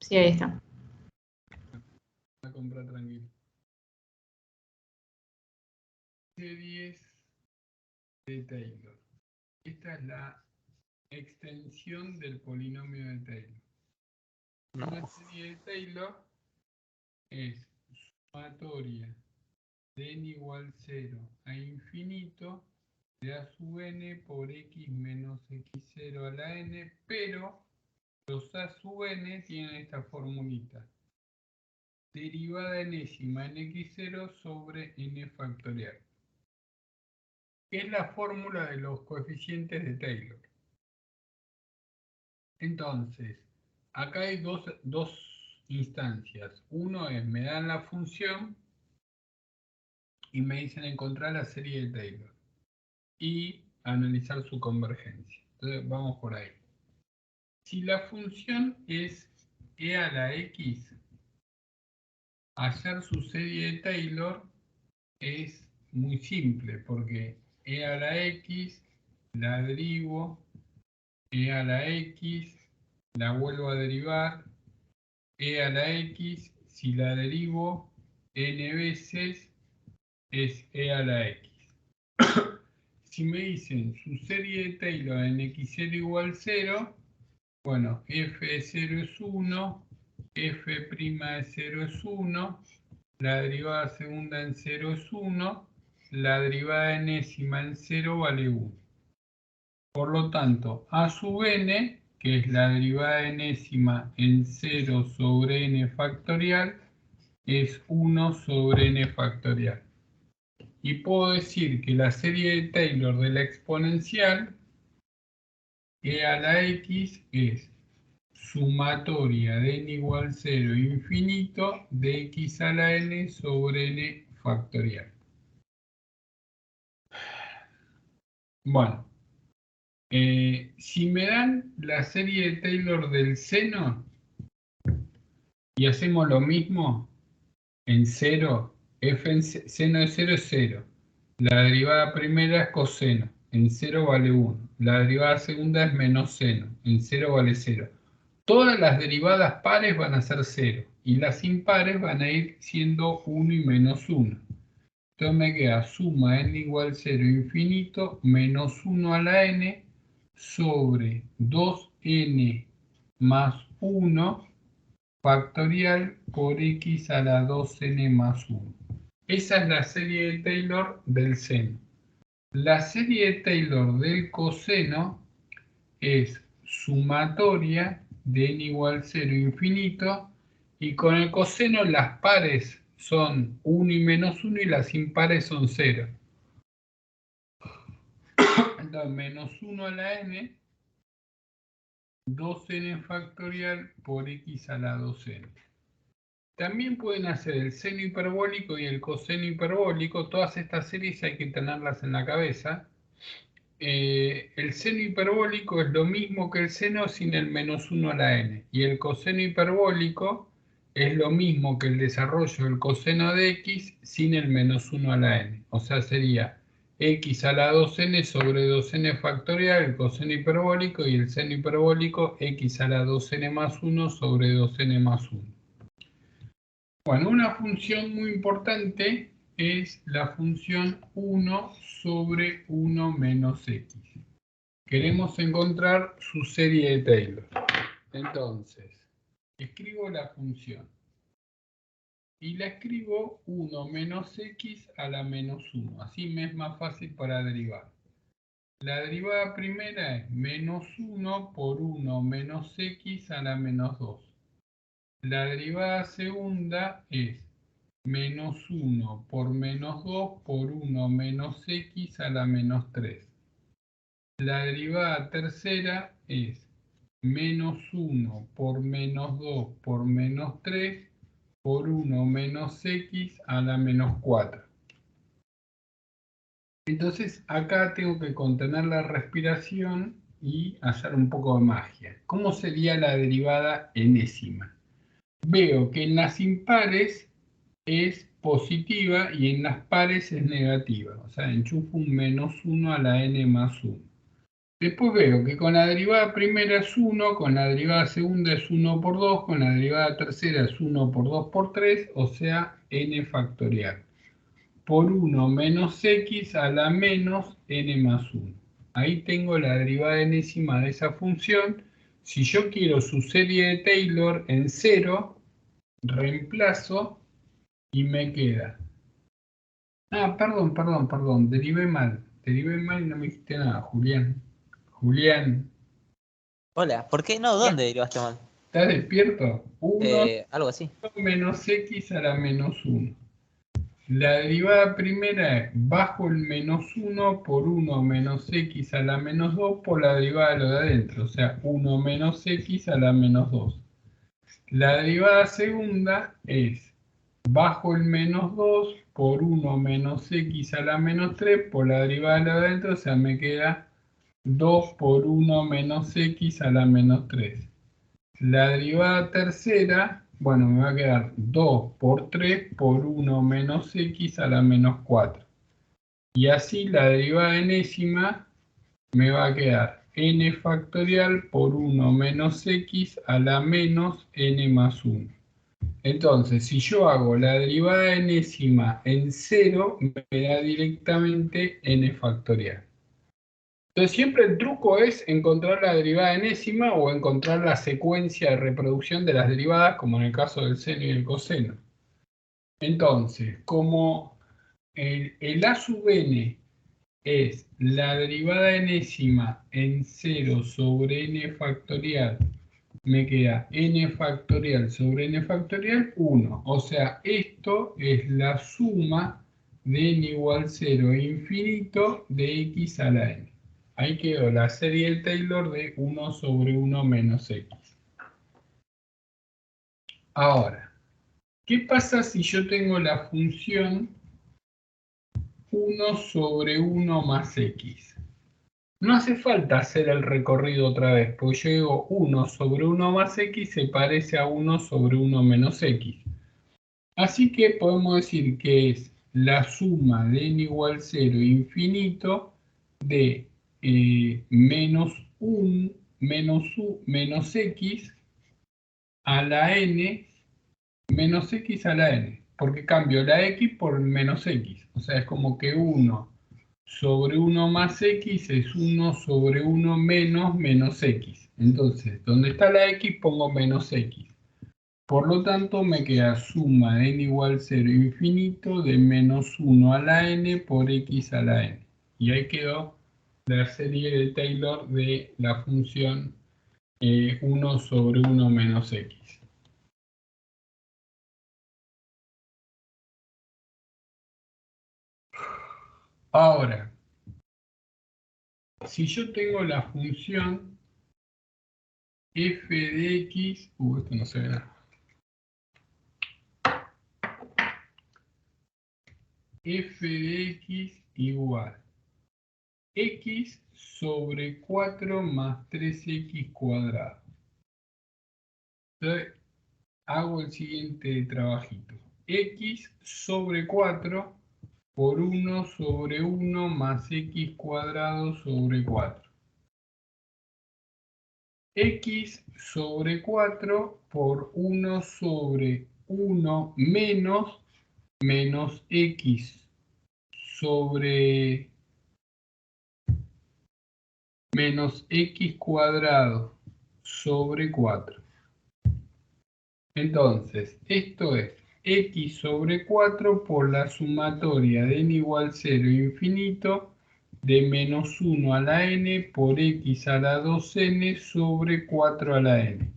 Sí, ahí está. A comprar tranquilo. Series de Taylor. Esta es la extensión del polinomio de Taylor. Una serie de Taylor es sumatoria de n igual 0 a infinito de a sub n por x menos x0 a la n, pero los a sub n tienen esta formulita. Derivada enésima en x0 sobre n factorial. Que es la fórmula de los coeficientes de Taylor. Entonces, acá hay dos instancias. Uno es, me dan la función y me dicen encontrar la serie de Taylor y analizar su convergencia. Entonces, vamos por ahí. Si la función es e a la x, hacer su serie de Taylor es muy simple, porque e a la x la derivo, e a la x la vuelvo a derivar, e a la x, si la derivo n veces, es e a la x. Si me dicen su serie de Taylor en x0 igual 0, bueno, f de 0 es 1, f' de 0 es 1, la derivada segunda en 0 es 1, la derivada enésima en 0 vale 1. Por lo tanto, a sub n, que es la derivada enésima en 0 sobre n factorial, es 1 sobre n factorial. Y puedo decir que la serie de Taylor de la exponencial e a la x es sumatoria de n igual 0 infinito de x a la n sobre n factorial. Bueno, si me dan la serie de Taylor del seno y hacemos lo mismo en 0, f en seno de 0 es 0. La derivada primera es coseno, en 0 vale 1. La derivada segunda es menos seno, en 0 vale 0. Todas las derivadas pares van a ser 0 y las impares van a ir siendo 1 y menos 1. Entonces me queda suma n igual 0 infinito menos 1 a la n sobre 2n más 1 factorial por x a la 2n más 1. Esa es la serie de Taylor del seno. La serie de Taylor del coseno es sumatoria de n igual 0 infinito, y con el coseno las pares son 1 y menos 1 y las impares son 0. Entonces, menos 1 a la n, 2n factorial por x a la 2n. También pueden hacer el seno hiperbólico y el coseno hiperbólico. Todas estas series hay que tenerlas en la cabeza. El seno hiperbólico es lo mismo que el seno sin el menos 1 a la n. Y el coseno hiperbólico es lo mismo que el desarrollo del coseno de x sin el menos 1 a la n. O sea, sería x a la 2n sobre 2n factorial, el coseno hiperbólico, y el seno hiperbólico x a la 2n más 1 sobre 2n más 1. Bueno, una función muy importante es la función 1 sobre 1 menos x. Queremos encontrar su serie de Taylor. Entonces, escribo la función. Y la escribo 1 menos x a la menos 1. Así me es más fácil para derivar. La derivada primera es menos 1 por 1 menos x a la menos 2. La derivada segunda es menos 1 por menos 2 por 1 menos x a la menos 3. La derivada tercera es menos 1 por menos 2 por menos 3 por 1 menos x a la menos 4. Entonces acá tengo que contener la respiración y hacer un poco de magia. ¿Cómo sería la derivada enésima? Veo que en las impares es positiva y en las pares es negativa. O sea, enchufo un menos 1 a la n más 1. Después veo que con la derivada primera es 1, con la derivada segunda es 1 por 2, con la derivada tercera es 1 por 2 por 3, o sea, n factorial. Por 1 menos x a la menos n más 1. Ahí tengo la derivada enésima de esa función. Si yo quiero su serie de Taylor en 0, reemplazo y me queda. Ah, perdón, derivé mal y no me dijiste nada, Julián. Julián, Hola, ¿por qué? No, ¿dónde derivaste mal? ¿estás despierto? 1 Algo así. menos x a la menos 1. La derivada primera es bajo el menos 1 por 1 menos x a la menos 2 por la derivada de lo de adentro, o sea, 1 menos x a la menos 2. La derivada segunda es bajo el menos 2 por 1 menos x a la menos 3 por la derivada de lo de adentro, o sea, me queda 2 por 1 menos x a la menos 3. La derivada tercera, bueno, me va a quedar 2 por 3 por 1 menos x a la menos 4. Y así la derivada enésima me va a quedar n factorial por 1 menos x a la menos n más 1. Entonces, si yo hago la derivada enésima en 0, me da directamente n factorial. Entonces siempre el truco es encontrar la derivada enésima o encontrar la secuencia de reproducción de las derivadas, como en el caso del seno y el coseno. Entonces, como el a sub n es la derivada enésima en 0 sobre n factorial, me queda n factorial sobre n factorial 1. O sea, esto es la suma de n igual 0 e infinito de x a la n. Ahí quedó la serie de Taylor de 1 sobre 1 menos x. Ahora, ¿qué pasa si yo tengo la función 1 sobre 1 más x? No hace falta hacer el recorrido otra vez, porque yo digo 1 sobre 1 más x se parece a 1 sobre 1 menos x. Así que podemos decir que es la suma de n igual 0 infinito de menos 1 menos x a la n menos x a la n, porque cambio la x por menos x. O sea, es como que 1 sobre 1 más x es 1 sobre 1 menos x. Entonces, donde está la x pongo menos x. Por lo tanto, me queda suma de n igual 0 infinito de menos 1 a la n por x a la n. Y ahí quedó la serie de Taylor de la función 1 sobre 1 menos x. Ahora, si yo tengo la función f de x, esto no se ve nada. F de x igual x sobre 4 más 3x cuadrado. Entonces, hago el siguiente trabajito. X sobre 4 por 1 sobre 1 más x cuadrado sobre 4. X sobre 4 por 1 sobre 1 menos x sobre menos x cuadrado sobre 4. Entonces, esto es x sobre 4 por la sumatoria de n igual 0 infinito de menos 1 a la n por x a la 2n sobre 4 a la n.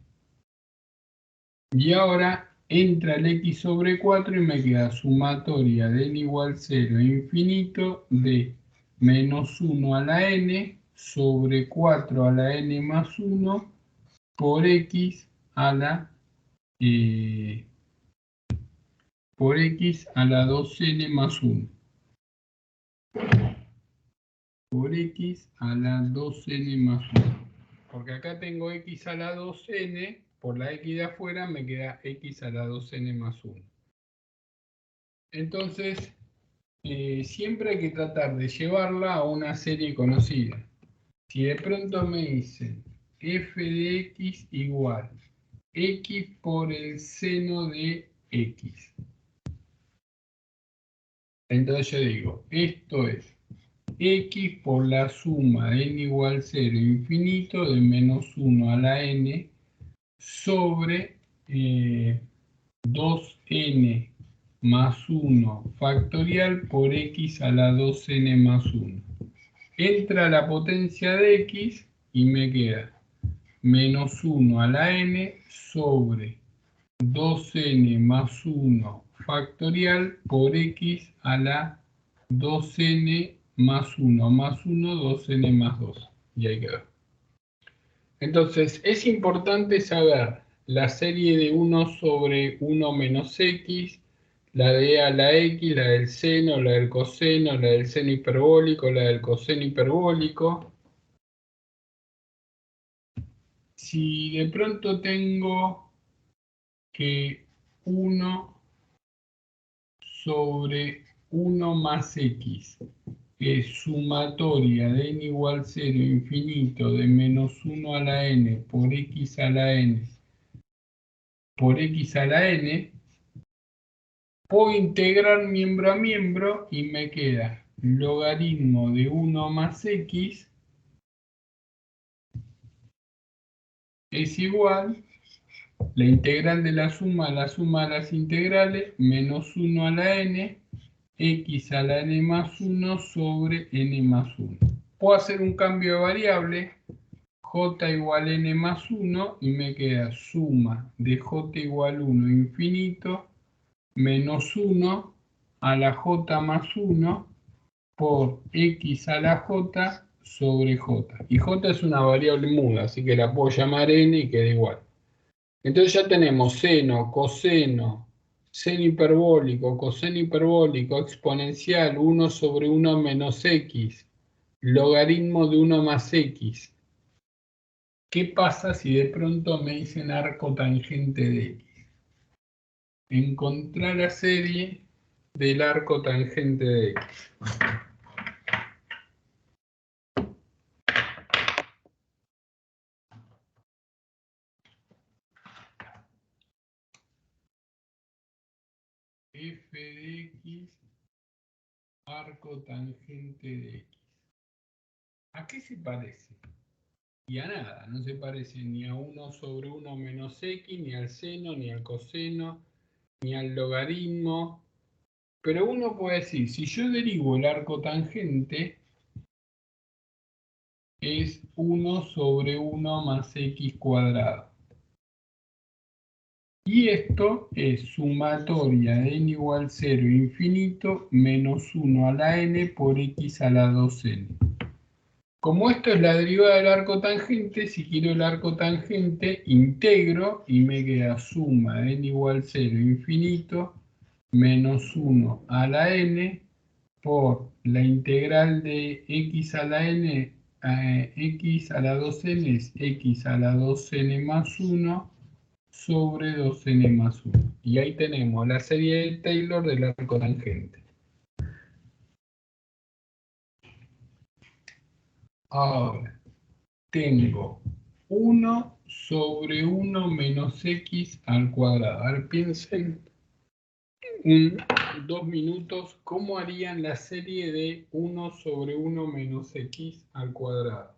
Y ahora entra el x sobre 4 y me queda sumatoria de n igual 0 infinito de menos 1 a la n sobre 4 a la n más 1 por x a la por x a la 2n más 1. Por x a la 2n más 1. Porque acá tengo x a la 2n, por la x de afuera me queda x a la 2n más 1. Entonces, siempre hay que tratar de llevarla a una serie conocida. Si de pronto me dicen f de x igual x por el seno de x. Entonces yo digo, esto es x por la suma de n igual 0 infinito de menos 1 a la n sobre 2n más 1 factorial por x a la 2n más 1. Entra la potencia de x y me queda menos 1 a la n sobre 2n más 1 factorial por x a la 2n más 1 más 1, 2n más 2. Y ahí quedó. Entonces, es importante saber la serie de 1 sobre 1 menos x, la de e a la x, la del seno, la del coseno, la del seno hiperbólico, la del coseno hiperbólico. Si de pronto tengo que 1 sobre 1 más x es sumatoria de n igual 0 infinito de menos 1 a la n por x a la n por x a la n, puedo integrar miembro a miembro y me queda logaritmo de 1 más x es igual la integral de la suma de las integrales menos 1 a la n x a la n más 1 sobre n más 1. Puedo hacer un cambio de variable, j igual n más 1, y me queda suma de j igual 1 infinito menos 1 a la j más 1 por x a la j sobre j. Y j es una variable muda, así que la puedo llamar n y queda igual. Entonces ya tenemos seno, coseno, seno hiperbólico, coseno hiperbólico, exponencial, 1 sobre 1 menos x, logaritmo de 1 más x. ¿Qué pasa si de pronto me dicen arco tangente de x? Encontrar la serie del arco tangente de x. F de x, arco tangente de x. ¿A qué se parece? Y a nada, no se parece ni a 1 sobre 1 menos x, ni al seno, ni al coseno, ni al logaritmo. Pero uno puede decir, si yo derivo el arco tangente, es 1 sobre 1 más x cuadrado. Y esto es sumatoria de n igual 0 infinito menos 1 a la n por x a la 2n. Como esto es la derivada del arco tangente, si quiero el arco tangente, integro y me queda suma de n igual 0 infinito menos 1 a la n por la integral de x a la n, x a la 2n es x a la 2n más 1 sobre 2n más 1. Y ahí tenemos la serie de Taylor del arco tangente. Ahora, tengo 1 sobre 1 menos x al cuadrado. A ver, piensen 2 minutos, ¿cómo harían la serie de 1 sobre 1 menos x al cuadrado?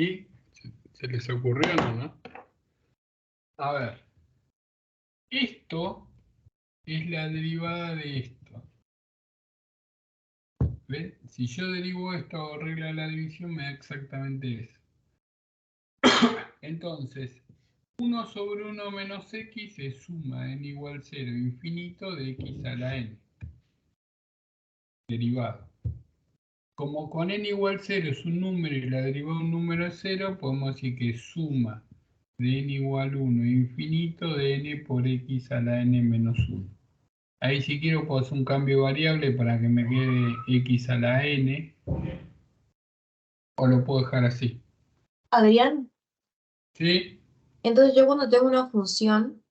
¿Y se les ocurrió o no? A ver, esto es la derivada de esto. ¿Ven? Si yo derivo esto o regla de la división, me da exactamente eso. Entonces, 1 sobre 1 menos x es suma n igual 0 infinito de x a la n. Derivado. Como con n igual 0 es un número y la derivada de un número es 0, podemos decir que suma de n igual 1 infinito de n por x a la n menos 1. Ahí si quiero puedo hacer un cambio de variable para que me quede x a la n, o lo puedo dejar así. Adrián, ¿Sí? entonces yo cuando tengo una función,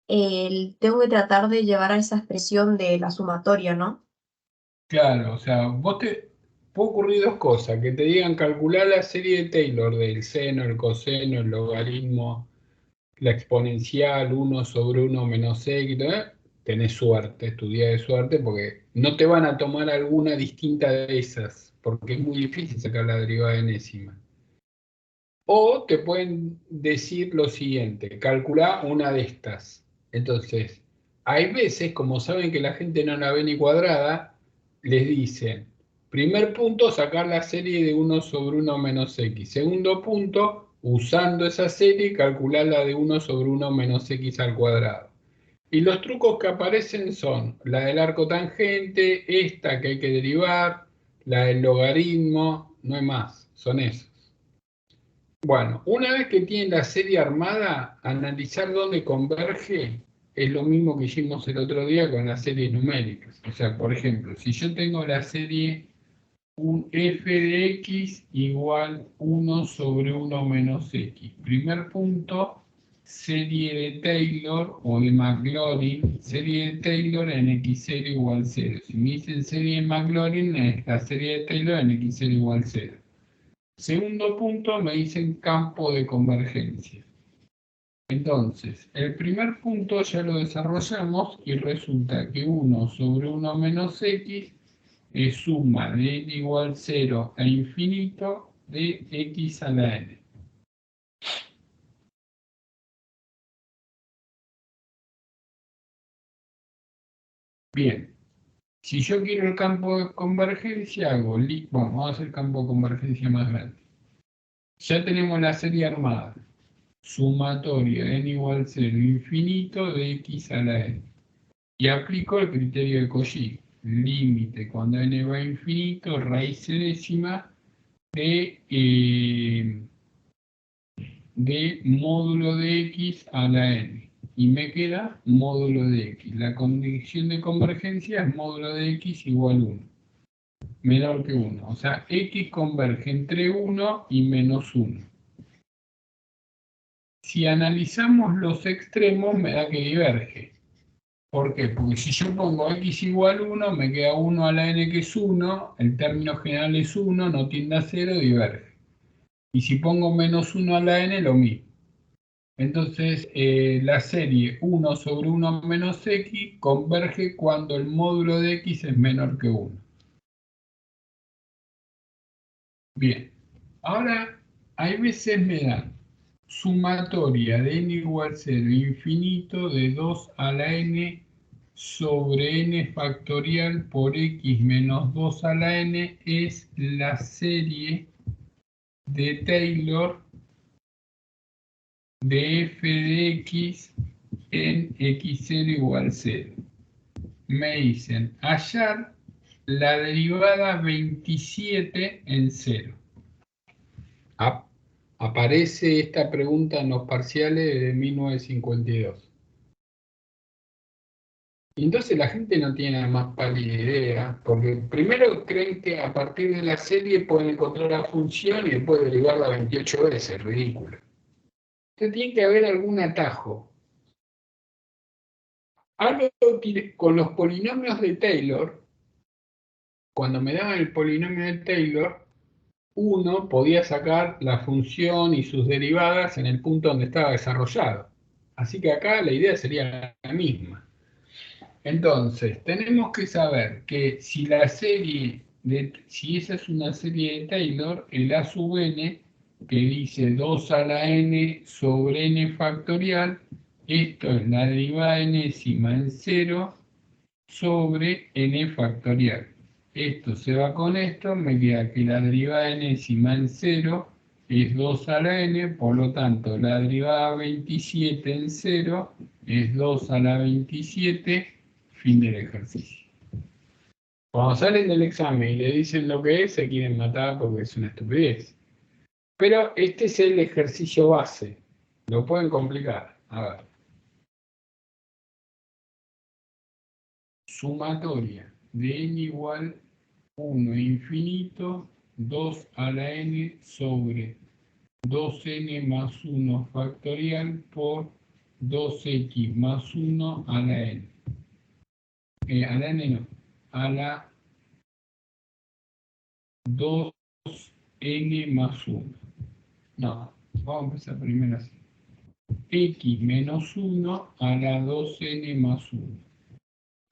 tengo que tratar de llevar a esa expresión de la sumatoria, ¿no? Claro, o sea, puede ocurrir dos cosas, que te digan calcular la serie de Taylor del seno, el coseno, el logaritmo, la exponencial, 1 sobre 1 menos x, tenés suerte, estudiá de suerte, porque no te van a tomar alguna distinta de esas, porque es muy difícil sacar la derivada enésima. O te pueden decir lo siguiente, calculá una de estas. Entonces, hay veces, como saben que la gente no la ve ni cuadrada, les dicen, primer punto, sacar la serie de 1 sobre 1 menos x. Segundo punto, usando esa serie, calcular la de 1 sobre 1 menos x al cuadrado. Y los trucos que aparecen son la del arco tangente, esta que hay que derivar, la del logaritmo, no hay más, son esos. Bueno, una vez que tienen la serie armada, analizar dónde converge es lo mismo que hicimos el otro día con las series numéricas. O sea, por ejemplo, si yo tengo la serie un f de x igual 1 sobre 1 menos x. Primer punto, serie de Taylor o de Maclaurin, serie de Taylor en x0 igual 0. Si me dicen serie de Maclaurin, es la serie de Taylor en x0 igual 0. Segundo punto, me dicen campo de convergencia. Entonces, el primer punto ya lo desarrollamos y resulta que 1 sobre 1 menos x es suma de n igual 0 a infinito de x a la n. Bien, si yo quiero el campo de convergencia, hago, bueno, vamos a hacer el campo de convergencia más grande. Ya tenemos la serie armada. Sumatoria de n igual 0 infinito de x a la n. Y aplico el criterio de Cauchy. Límite cuando n va a infinito, raíz décima de módulo de x a la n. Y me queda módulo de x. La condición de convergencia es módulo de x igual 1. Menor que 1. O sea, x converge entre 1 y menos 1. Si analizamos los extremos, me da que diverge. ¿Por qué? Porque si yo pongo x igual 1, me queda 1 a la n que es 1, el término general es 1, no tiende a 0, diverge. Y si pongo menos 1 a la n, lo mismo. Entonces, la serie 1 sobre 1 menos x converge cuando el módulo de x es menor que 1. Bien, ahora hay veces me dan sumatoria de n igual 0 infinito de 2 a la n sobre n factorial por x menos 2 a la n es la serie de Taylor de f de x en x0 igual 0. Me dicen hallar la derivada 27 en 0. Aparece esta pregunta en los parciales de 1952. Y entonces la gente no tiene la más pálida idea, porque primero creen que a partir de la serie pueden encontrar la función y después derivarla 28 veces, ridículo. Entonces tiene que haber algún atajo. Algo con los polinomios de Taylor, cuando me daban el polinomio de Taylor, uno podía sacar la función y sus derivadas en el punto donde estaba desarrollado. Así que acá la idea sería la misma. Entonces, tenemos que saber que si esa es una serie de Taylor, el A sub n que dice 2 a la n sobre n factorial. Esto es la derivada enésima en 0 sobre n factorial. Esto se va con esto, me queda que la derivada enésima en 0 es 2 a la n, por lo tanto la derivada 27 en 0 es 2 a la 27, fin del ejercicio. Cuando salen del examen y le dicen lo que es, se quieren matar porque es una estupidez. Pero este es el ejercicio base. Lo pueden complicar. A ver. Sumatoria de n igual 1 infinito, 2 a la n sobre 2n más 1 factorial por 2x más 1 a la n. A la n no, a la 2n más 1. No, vamos a empezar primero así. X menos 1 a la 2n más 1.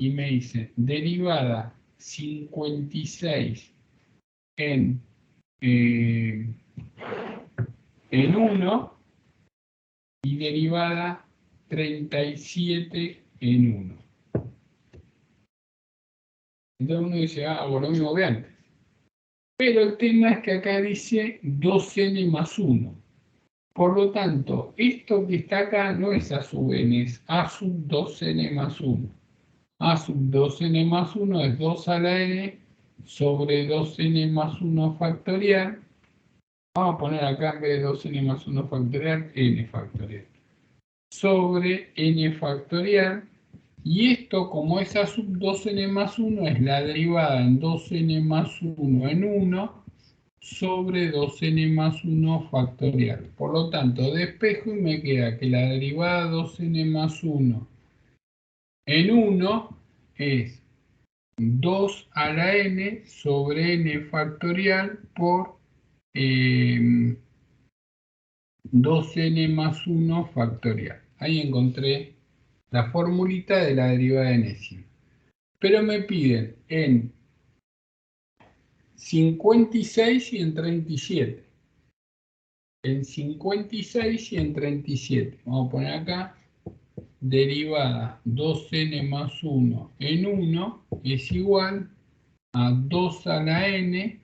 Y me dice, derivada 56 en 1 y derivada 37 en 1. Entonces uno dice, hago lo mismo que antes. Pero el tema es que acá dice 2n más 1. Por lo tanto, esto que está acá no es a sub n, es a sub 2n más 1. A sub 2n más 1 es 2 a la n sobre 2n más 1 factorial. Vamos a poner acá en vez de 2n más 1 factorial, n factorial. Sobre n factorial. Y esto, como es a sub 2n más 1, es la derivada en 2n más 1 en 1 sobre 2n más 1 factorial. Por lo tanto, despejo y me queda que la derivada de 2n más 1 en 1 es 2 a la n sobre n factorial por 2n más 1 factorial. Ahí encontré la formulita de la derivada enésima. Pero me piden en 56 y en 37. En 56 y en 37. Vamos a poner acá derivada 2n más 1 en 1 es igual a 2 a la n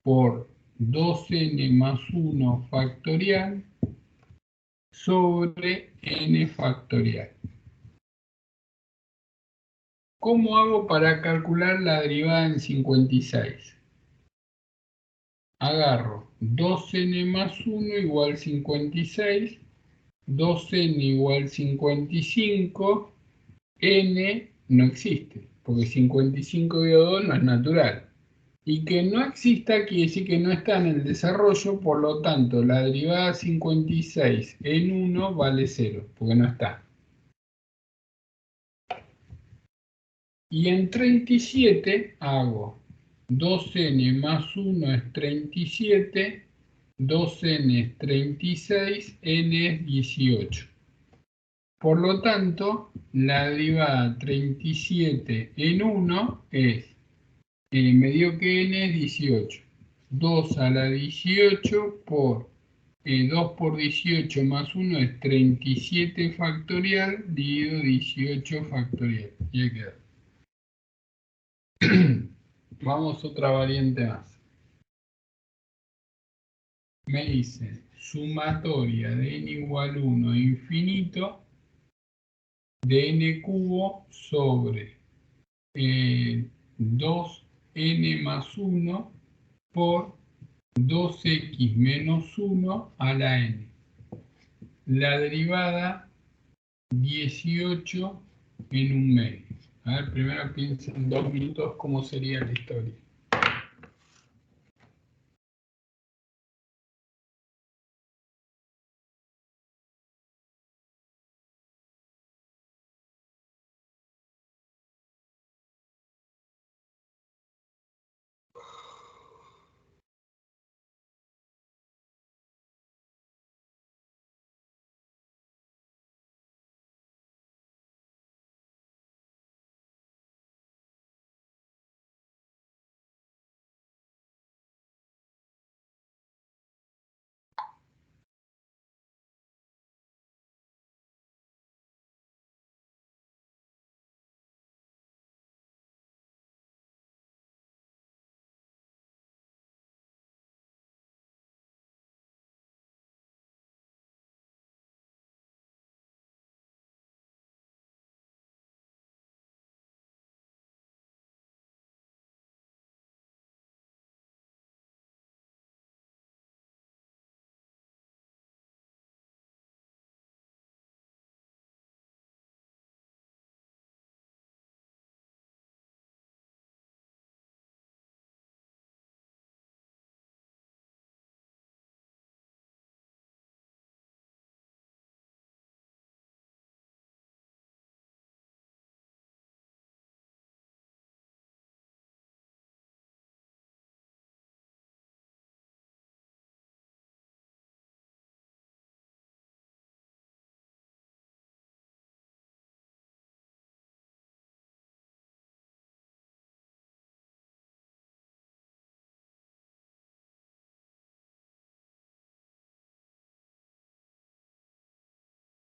por 2n más 1 factorial sobre n factorial. ¿Cómo hago para calcular la derivada en 56? Agarro 2n más 1 igual 56, 2n igual 55, n no existe, porque 55 dividido 2 no es natural. Y que no exista quiere decir que no está en el desarrollo, por lo tanto la derivada 56 en 1 vale 0, porque no está. Y en 37 hago 2n más 1 es 37, 2n es 36, n es 18. Por lo tanto, la derivada 37 en 1 es, me dio que n es 18. 2 a la 18 por 2 por 18 más 1 es 37 factorial dividido 18 factorial. Y ahí queda. Vamos a otra variante más. Me dice sumatoria de n igual 1 infinito de n cubo sobre 2n más 1 por 2x menos 1 a la n. La derivada 18 en un medio. A ver, primero piensen en 2 minutos cómo sería la historia.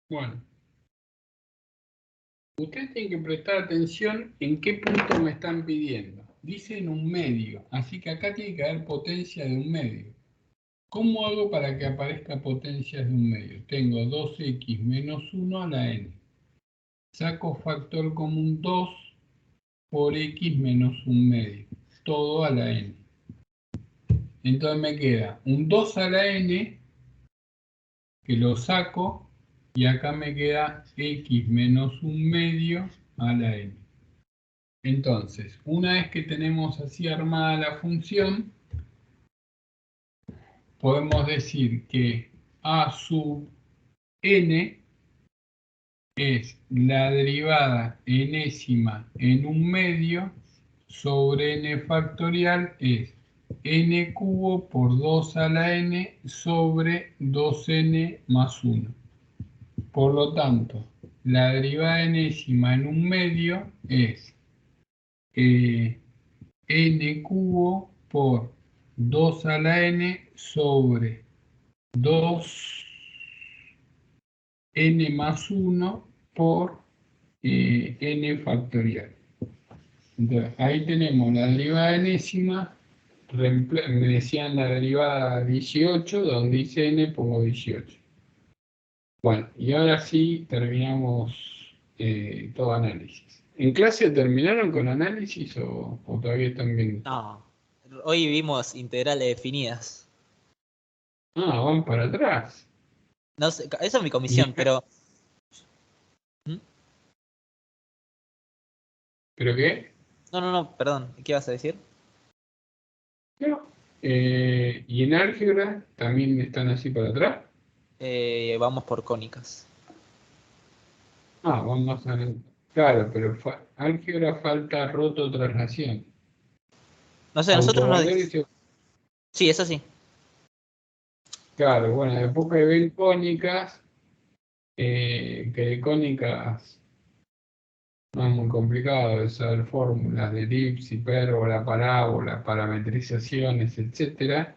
Bueno. Ustedes tienen que prestar atención en qué punto me están pidiendo. Dice en un medio, así que acá tiene que haber potencia de un medio. ¿Cómo hago para que aparezca potencias de un medio? Tengo 2x menos 1 a la n. Saco factor común 2 por x menos un medio. Todo a la n. Entonces me queda un 2 a la n, que lo saco, y acá me queda x menos un medio a la n. Entonces, una vez que tenemos así armada la función, podemos decir que a sub n es la derivada enésima en un medio sobre n factorial es n cubo por 2 a la n sobre 2n más 1. Por lo tanto, la derivada enésima en un medio es n cubo por 2 a la n sobre 2n más 1 por n factorial. Entonces, ahí tenemos la derivada enésima, me decían la derivada 18, donde dice n pongo 18. Bueno, y ahora sí terminamos todo análisis. ¿En clase terminaron con análisis o todavía están viendo? No. Hoy vimos integrales definidas. Ah, van para atrás. No sé, eso es mi comisión, pero. ¿Mm? ¿Pero qué? No, perdón. ¿Qué ibas a decir? No. ¿Y en álgebra también están así para atrás? Vamos por cónicas. Ah, vamos a... Claro, pero álgebra falta roto traslación. No sé, nosotros no. Autovectores, Sí, eso sí. claro, bueno, después que ven cónicas, que de cónicas no es muy complicado de saber fórmulas de elipse, hipérbola, parábola, parametrizaciones, etcétera.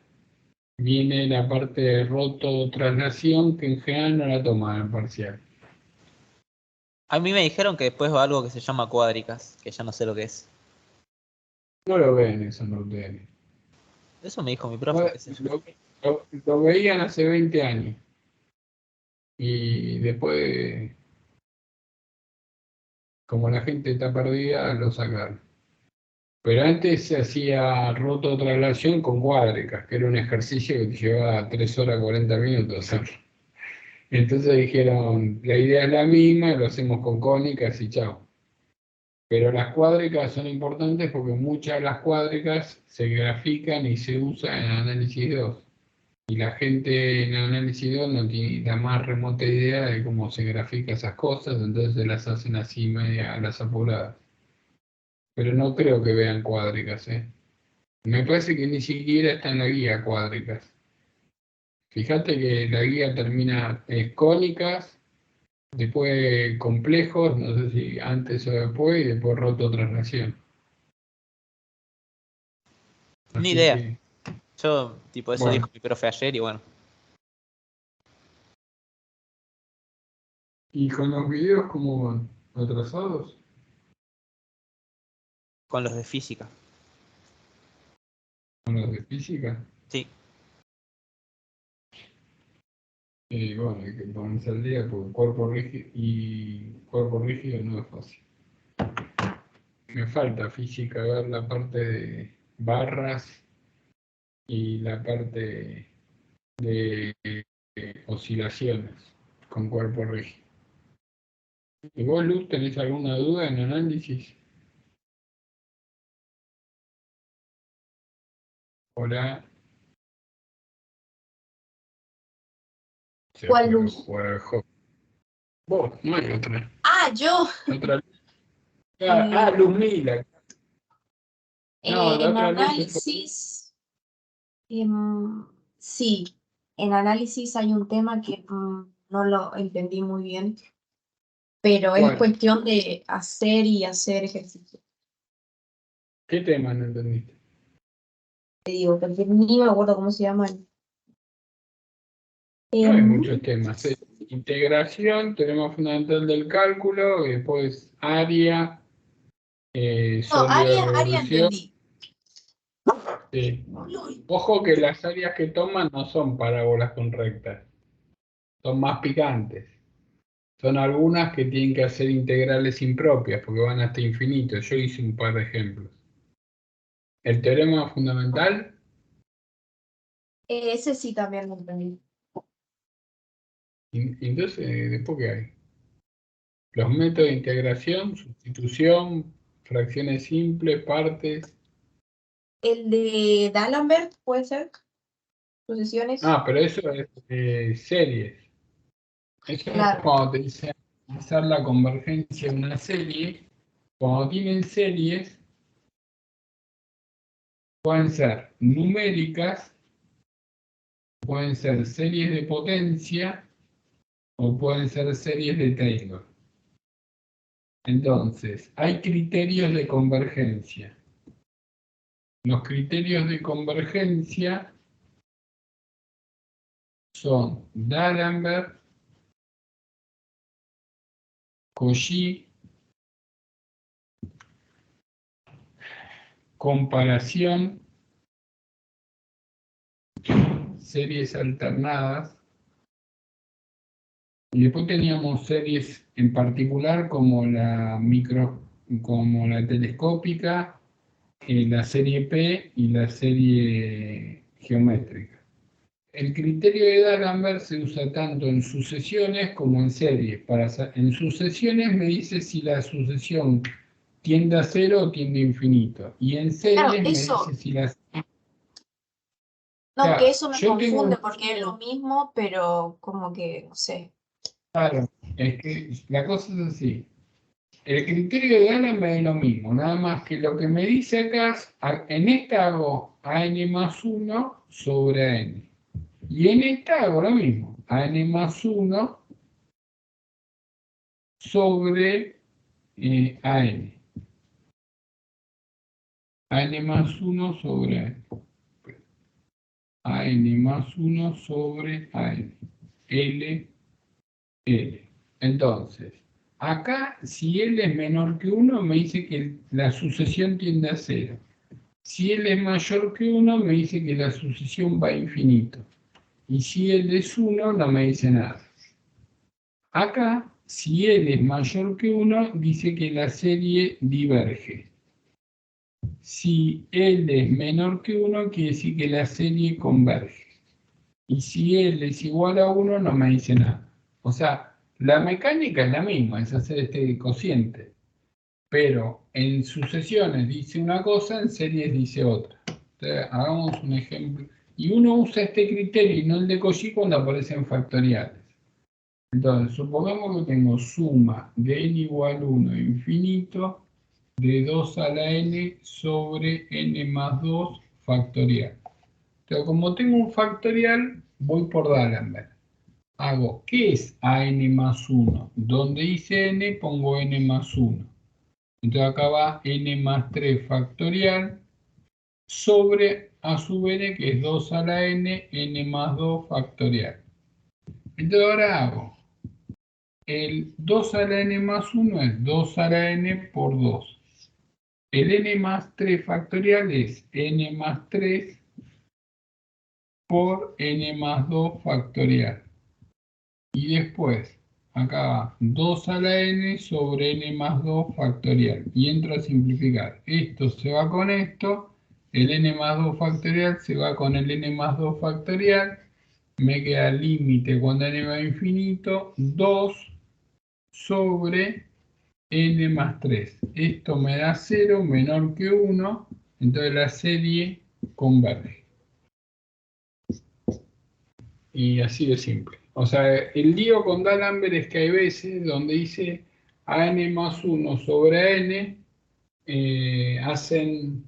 Viene la parte de roto traslación que en general no la toman en el parcial. A mí me dijeron que después va algo que se llama cuádricas, que ya no sé lo que es. No lo ven eso en UTN. Eso me dijo mi profe, qué sé yo. Lo veían hace 20 años. Y después, como la gente está perdida, lo sacaron. Pero antes se hacía roto traslación con cuádricas, que era un ejercicio que te llevaba 3 horas 40 minutos. Entonces dijeron, la idea es la misma, lo hacemos con cónicas y chao. Pero las cuádricas son importantes porque muchas de las cuádricas se grafican y se usan en análisis 2. Y la gente en análisis 2 no tiene la más remota idea de cómo se grafican esas cosas, entonces se las hacen así media a las apuradas. Pero no creo que vean cuádricas, ¿eh? Me parece que ni siquiera está en la guía cuádricas. Fíjate que la guía termina cónicas, después complejos, no sé si antes o después, y después roto traslación. Ni Así idea. que, Yo, tipo, eso dijo bueno. mi profe ayer y bueno. ¿Y con los videos cómo van? ¿Atrasados? Con los de física. ¿Con los de física? Sí. Bueno, hay que ponerse al día porque cuerpo rígido no es fácil. Me falta física, ver la parte de barras y la parte de oscilaciones con cuerpo rígido. ¿Y vos, Luz, tenés alguna duda en análisis? Hola. Se ¿Cuál fue a luz? jugar al hockey. Vos, no hay otra. Ah, yo. Otra. Eh, Luzmila. No, la en otra luz se fue. análisis, sí, en análisis hay un tema que no lo entendí muy bien, pero es ¿Cuál? cuestión de hacer y hacer ejercicio. ¿Qué tema no entendiste? Te digo, porque ni me acuerdo cómo se llama. No hay Em, muchos temas. integración, teorema fundamental del cálculo, después área, No, sólido de área revolución. entendí. Sí. Ojo que las áreas que toman no son parábolas con rectas, son más picantes. Son algunas que tienen que hacer integrales impropias porque van hasta infinito. Yo hice un par de ejemplos. El teorema fundamental, Ese sí también lo entendí. entonces, ¿después qué hay? Los métodos de integración, sustitución, fracciones simples, partes. El de D'Alembert, ¿puede ser? Sucesiones. Ah, pero eso es series. Eso es Claro. cuando te dicen analizar la convergencia de una serie. Cuando tienen series, pueden ser numéricas, pueden ser series de potencia o pueden ser series de Taylor. Entonces, hay criterios de convergencia. Los criterios de convergencia son D'Alembert, Cauchy, comparación, series alternadas, y después teníamos series en particular como como la telescópica, la serie P y la serie geométrica. El criterio de D'Alembert se usa tanto en sucesiones como en series. En sucesiones me dice si la sucesión tiende a cero o tiende a infinito. Y en Claro, series me eso, dice si la... no, que Claro, eso me yo tengo confunde porque es lo mismo, pero como que, no sé. claro, es que la cosa es así. El criterio de D'Alembert es lo mismo, nada más que lo que me dice acá, en esta hago AN más 1 sobre AN. Y en esta hago lo mismo, AN más 1 sobre AN. AN más 1 sobre AN. AN más 1 sobre AN. L, L. Entonces, acá, si L es menor que 1, me dice que la sucesión tiende a 0. Si L es mayor que 1, me dice que la sucesión va a infinito. Y si L es 1, no me dice nada. Acá, si L es mayor que 1, dice que la serie diverge. Si L es menor que 1, quiere decir que la serie converge. Y si L es igual a 1, no me dice nada. O sea, la mecánica es la misma, es hacer este cociente. Pero en sucesiones dice una cosa, en series dice otra. Entonces, hagamos un ejemplo. Y uno usa este criterio y no el de Cauchy cuando aparecen factoriales. Entonces, supongamos que tengo suma de n igual 1 infinito de 2 a la n sobre n más 2 factorial. Entonces, como tengo un factorial, voy por D'Alembert. Hago, ¿qué es a n más 1? Donde dice n, pongo n más 1. Entonces acá va n más 3 factorial sobre a sub n, que es 2 a la n, n más 2 factorial. Entonces ahora hago, el 2 a la n más 1 es 2 a la n por 2. El n más 3 factorial es n más 3 por n más 2 factorial. Y después, acá va 2 a la n sobre n más 2 factorial. Y entro a simplificar. Esto se va con esto. El n más 2 factorial se va con el n más 2 factorial. Me queda el límite cuando n va a infinito. 2 sobre n más 3. Esto me da 0 menor que 1. Entonces la serie converge. Y así de simple. O sea, el lío con D'Alembert es que hay veces donde dice a n más 1 sobre n, hacen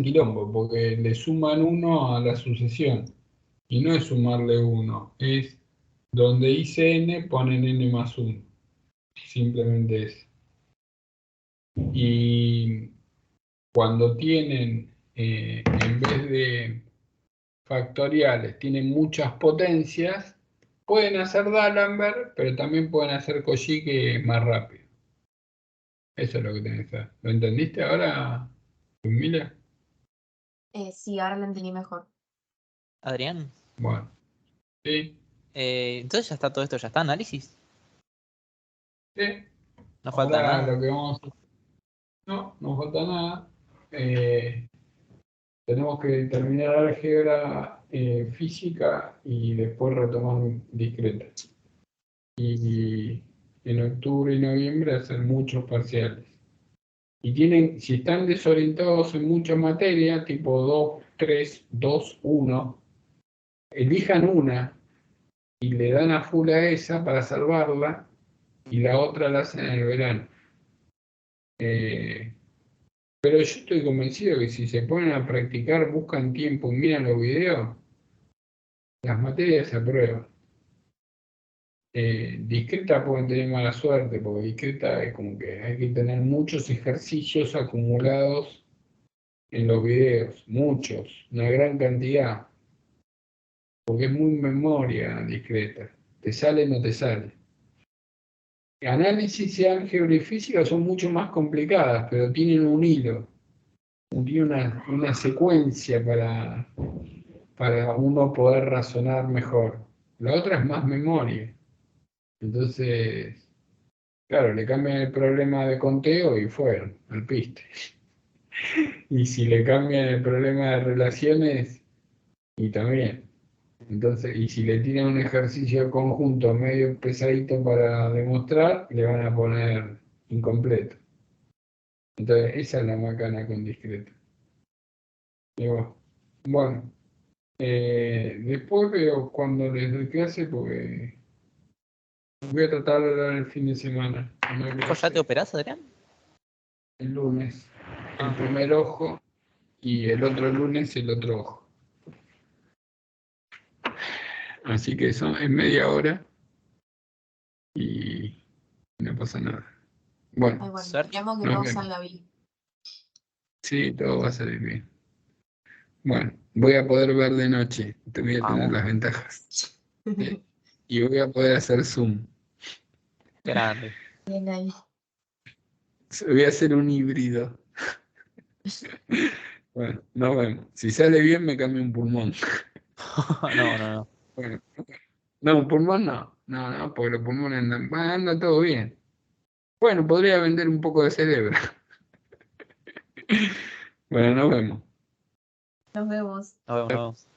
quilombo, porque le suman 1 a la sucesión. Y no es sumarle 1, es donde dice n, ponen n más 1. Simplemente es. Y cuando tienen, en vez de factoriales, tienen muchas potencias, Pueden hacer D'Alembert, pero también pueden hacer Kojique más rápido. Eso es lo que tenés que hacer. ¿Lo entendiste ahora, Ludmila? Sí, ahora lo entendí mejor. Adrián, Bueno, sí, entonces ya está todo esto, ya está análisis. sí. No falta Ahora nada. lo que vamos a hacer. No falta nada. Tenemos que terminar álgebra física y después retomar discreta. Y en octubre y noviembre hacer muchos parciales. Y si están desorientados en mucha materia, tipo 2, 3, 2, 1, elijan una y le dan a full a esa para salvarla y la otra la hacen en el verano. Pero yo estoy convencido que si se ponen a practicar, buscan tiempo y miran los videos, las materias se aprueban. Discreta pueden tener mala suerte, porque discreta es como que hay que tener muchos ejercicios acumulados en los videos, muchos, una gran cantidad, porque es muy memoria discreta, te sale o no te sale. Análisis y álgebra y física son mucho más complicadas, pero tienen un hilo, tienen una secuencia para uno poder razonar mejor. La otra es más memoria. Entonces, claro, le cambian el problema de conteo y fueron al piste. Y si le cambian el problema de relaciones, y también. Entonces, y si le tiran un ejercicio conjunto medio pesadito para demostrar, le van a poner incompleto. Entonces, esa es la macana con discreto. Digo, bueno, después veo cuando les doy clase, porque voy a tratar de dar el fin de semana. Una ¿Vos ya te clase operás, Adrián? el lunes, el Ah, primer ojo, y el otro lunes el otro ojo. Así que eso es media hora y no pasa nada. Ay, Bueno, bueno, suerte. esperemos que nos todo vemos. salga bien. Sí, todo va a salir bien. Bueno, voy a poder ver de noche, te voy a tener Vamos. las ventajas. Y voy a poder hacer Zoom. Grande. Bien ahí. Voy a hacer un híbrido. Bueno, nos vemos. Si sale bien, me cambio un pulmón. No, no, no. Bueno, no, un pulmón no. No, porque los pulmones anda todo bien. Bueno, podría vender un poco de cerebro. Bueno, nos vemos. Nos vemos. Nos vemos, nos vemos.